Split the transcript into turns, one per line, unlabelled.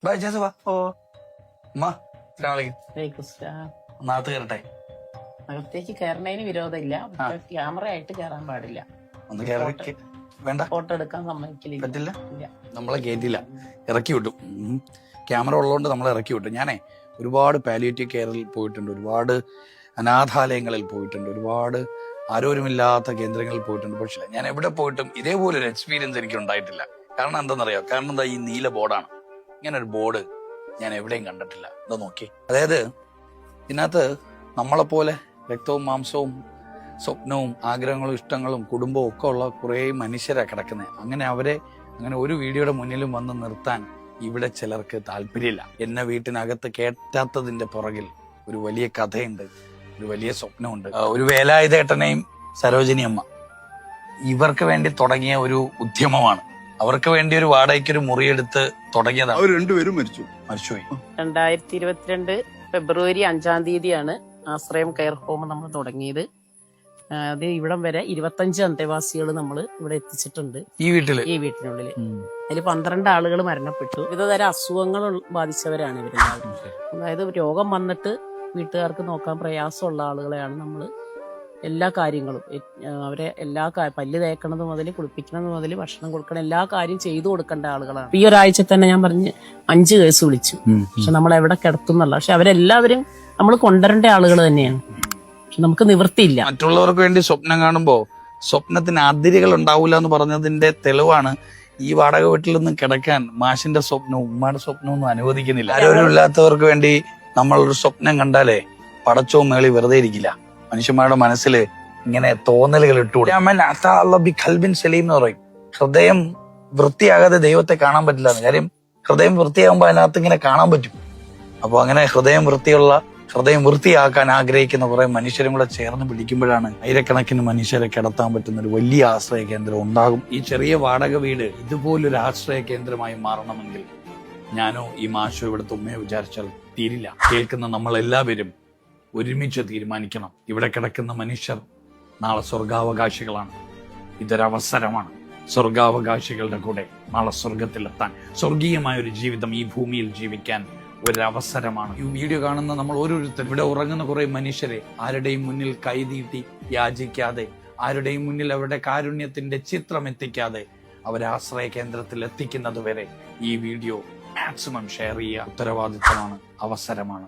ഓ
നാത്ത് കയറട്ടെ.
അകത്തേക്ക് കയറണതിന് വിരോധമില്ല. ക്യാമറ ആയിട്ട് കയറാൻ പാടില്ല.
ഒന്ന് കയറി വേണ്ട,
ഫോട്ടോ എടുക്കാൻ സമ്മതിക്കില്ല.
പറ്റില്ല, നമ്മളെ കയറ്റില്ല, ഇറക്കി വിട്ടു. ക്യാമറ ഉള്ളതുകൊണ്ട് നമ്മളെ ഇറക്കി വിട്ടു. ഞാനേ ഒരുപാട് പാലിയേറ്റീവ് കെയറിൽ പോയിട്ടുണ്ട്, ഒരുപാട് അനാഥാലയങ്ങളിൽ പോയിട്ടുണ്ട്, ഒരുപാട് ആരോരുമില്ലാത്ത കേന്ദ്രങ്ങളിൽ പോയിട്ടുണ്ട്. പക്ഷെ ഞാൻ എവിടെ പോയിട്ടും ഇതേപോലൊരു എക്സ്പീരിയൻസ് എനിക്ക് ഉണ്ടായിട്ടില്ല. കാരണം എന്താണെന്നറിയാം? കാരണം എന്താ, ഈ നീല ബോർഡാണ്. ഇങ്ങനെ ഒരു ബോർഡ് ഞാൻ എവിടെയും കണ്ടിട്ടില്ല. എന്താ നോക്കി, അതായത് ഇതിനകത്ത് നമ്മളെപ്പോലെ രക്തവും മാംസവും സ്വപ്നവും ആഗ്രഹങ്ങളും ഇഷ്ടങ്ങളും കുടുംബവും ഒക്കെ ഉള്ള കുറേ മനുഷ്യരാണ് കിടക്കുന്നത്. അങ്ങനെ ഒരു വീഡിയോയുടെ മുന്നിലും വന്ന് നിർത്താൻ ഇവിടെ ചിലർക്ക് താല്പര്യമില്ല. എന്നെ വീട്ടിനകത്ത് കേറ്റാത്തതിന്റെ പുറകിൽ ഒരു വലിയ കഥയുണ്ട്, ഒരു വലിയ സ്വപ്നമുണ്ട്. ഒരു വേലായുധേട്ടനെയും സരോജിനി അമ്മ ഇവർക്ക് വേണ്ടി തുടങ്ങിയ ഒരു ഉദ്യമമാണ്. അവർക്ക് വേണ്ടി ഒരു വാടകയ്ക്കൊരു മുറിയെടുത്ത് തുടങ്ങിയതാണ്.
അവർ രണ്ടുപേരും മരിച്ചുപോയി.
2022 ഫെബ്രുവരി 5-ാം തീയതിയാണ് ആശ്രയം കെയർ ഹോം നമ്മൾ തുടങ്ങിയത്. അത് ഇവിടം വരെ 25 അന്തേവാസികൾ നമ്മൾ ഇവിടെ എത്തിച്ചിട്ടുണ്ട്.
ഈ
വീട്ടിനുള്ളിൽ അതിൽ 12 ആളുകൾ മരണപ്പെട്ടു. വിവിധതരം അസുഖങ്ങൾ ബാധിച്ചവരാണ് ഇവരെല്ലാവരും. അതായത് രോഗം വന്നിട്ട് വീട്ടുകാർക്ക് നോക്കാൻ പ്രയാസമുള്ള ആളുകളെയാണ് നമ്മൾ എല്ലാ കാര്യങ്ങളും അവരെ പല്ല് തേക്കണത് മുതൽ കുളിപ്പിക്കണത് മുതൽ ഭക്ഷണം കൊടുക്കണം എല്ലാ കാര്യം ചെയ്തു കൊടുക്കേണ്ട ആളുകളാണ്. ഈ ഒരാഴ്ച തന്നെ ഞാൻ പറഞ്ഞ് 5 കേസ് വിളിച്ചു. പക്ഷെ നമ്മൾ എവിടെ കിടത്തുന്നല്ല. പക്ഷെ അവരെല്ലാവരും നമ്മൾ കൊണ്ടുവരേണ്ട ആളുകൾ തന്നെയാണ്. പക്ഷെ നമുക്ക് നിവൃത്തിയില്ല.
മറ്റുള്ളവർക്ക് വേണ്ടി സ്വപ്നം കാണുമ്പോ സ്വപ്നത്തിന് അതിരുകൾ ഉണ്ടാവൂല എന്ന് പറഞ്ഞതിന്റെ തെളിവാണ് ഈ വാടക വീട്ടിൽ നിന്ന് കിടക്കാൻ മാഷിന്റെ സ്വപ്നവും ഉമ്മയുടെ സ്വപ്നവും ഒന്നും അനുവദിക്കുന്നില്ല. ആരോരും ഇല്ലാത്തവർക്ക് വേണ്ടി നമ്മളൊരു സ്വപ്നം കണ്ടാലേ പടച്ചവും മേളി വെറുതെ ഇരിക്കില്ല. മനുഷ്യന്മാരുടെ മനസ്സിൽ ഇങ്ങനെ തോന്നലുകൾ ഇട്ടുകൂടെ. സലീം എന്ന് പറയും, ഹൃദയം വൃത്തിയാകാതെ ദൈവത്തെ കാണാൻ പറ്റില്ല. കാര്യം ഹൃദയം വൃത്തിയാകുമ്പോൾ അതിനകത്ത് ഇങ്ങനെ കാണാൻ പറ്റും. അപ്പൊ അങ്ങനെ ഹൃദയം വൃത്തിയാക്കാൻ ആഗ്രഹിക്കുന്ന കുറെ മനുഷ്യരും കൂടെ ചേർന്ന് പിടിക്കുമ്പോഴാണ് ആയിരക്കണക്കിന് മനുഷ്യരെ കിടത്താൻ പറ്റുന്ന ഒരു വലിയ ആശ്രയ കേന്ദ്രം ഉണ്ടാകും. ഈ ചെറിയ വാടക വീട് ഇതുപോലൊരു ആശ്രയ കേന്ദ്രമായി മാറണമെങ്കിൽ ഞാനോ ഈ മാഷോ ഇവിടുത്തെ ഉമ്മയോ വിചാരിച്ചാൽ തീരില്ല. കേൾക്കുന്ന നമ്മളെല്ലാവരും ഒരുമിച്ച് തീരുമാനിക്കണം. ഇവിടെ കിടക്കുന്ന മനുഷ്യർ നാളെ സ്വർഗാവകാശികളാണ്. ഇതൊരവസരമാണ് സ്വർഗാവകാശികളുടെ കൂടെ നാളെ സ്വർഗത്തിലെത്താൻ, സ്വർഗീയമായ ഒരു ജീവിതം ഈ ഭൂമിയിൽ ജീവിക്കാൻ ഒരവസരമാണ്. ഈ വീഡിയോ കാണുന്ന നമ്മൾ ഓരോരുത്തരും, ഇവിടെ ഉറങ്ങുന്ന കുറെ മനുഷ്യരെ ആരുടെയും മുന്നിൽ കൈനീട്ടി യാചിക്കാതെ, ആരുടെയും മുന്നിൽ അവരുടെ കാരുണ്യത്തിന്റെ ചിത്രം എത്തിക്കാതെ അവരെ ആശ്രയ കേന്ദ്രത്തിൽ എത്തിക്കുന്നത് വരെ ഈ വീഡിയോ മാക്സിമം ഷെയർ ചെയ്യുക. ഉത്തരവാദിത്തമാണ്, അവസരമാണ്.